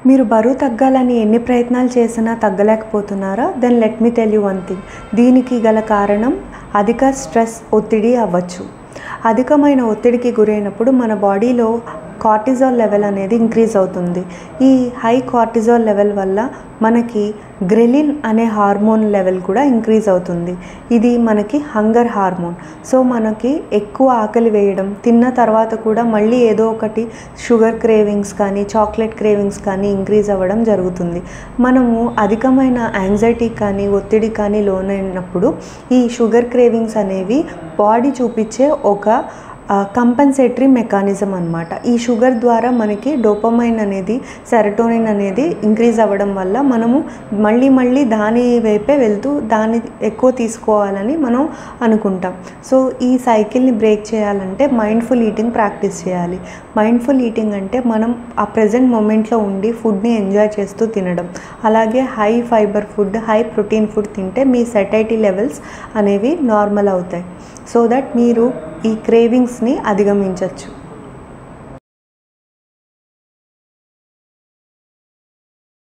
మీరు బరువు తగ్గాలని ఎన్ని ప్రయత్నాలు చేసినా తగ్గలేకపోతున్నారా? Then let me tell you one thing. దీనికి గల కారణం అధిక స్ట్రెస్, ఒత్తిడి అవ్వచ్చు. అధికమైన ఒత్తిడికి గురైనప్పుడు మన బాడీలో కార్టిజాల్ లెవెల్ అనేది ఇంక్రీజ్ అవుతుంది. ఈ హై కార్టిజాల్ లెవెల్ వల్ల మనకి గ్రెలిన్ అనే హార్మోన్ లెవెల్ కూడా ఇంక్రీజ్ అవుతుంది. ఇది మనకి హంగర్ హార్మోన్. సో మనకి ఎక్కువ ఆకలి వేయడం, తిన్న తర్వాత కూడా మళ్ళీ ఏదో ఒకటి షుగర్ క్రేవింగ్స్ కానీ చాక్లెట్ క్రేవింగ్స్ కానీ ఇంక్రీజ్ అవ్వడం జరుగుతుంది. మనము అధికమైన యాంగ్జైటీ కానీ ఒత్తిడి కానీ లోనైనప్పుడు ఈ షుగర్ క్రేవింగ్స్ అనేవి బాడీ చూపించే ఒక కంపెన్సేటరీ మెకానిజం అన్నమాట. ఈ షుగర్ ద్వారా మనకి డోపమైన్ అనేది, సెరటోనిన్ అనేది ఇంక్రీజ్ అవ్వడం వల్ల మనము మళ్ళీ దాని వైపే వెళ్తూ దాన్ని ఎక్కువ తీసుకోవాలని మనం అనుకుంటాం. సో ఈ సైకిల్ని బ్రేక్ చేయాలంటే మైండ్ఫుల్ ఈటింగ్ ప్రాక్టీస్ చేయాలి. మైండ్ఫుల్ ఈటింగ్ అంటే మనం ఆ ప్రెజెంట్ మూమెంట్లో ఉండి ఫుడ్ని ఎంజాయ్ చేస్తూ తినడం. అలాగే high fibre food, high protein food తింటే మీ సటైటీ లెవెల్స్ అనేవి నార్మల్ అవుతాయి. సో దట్ మీరు ఈ క్రేవింగ్స్ని అధిగమించవచ్చు.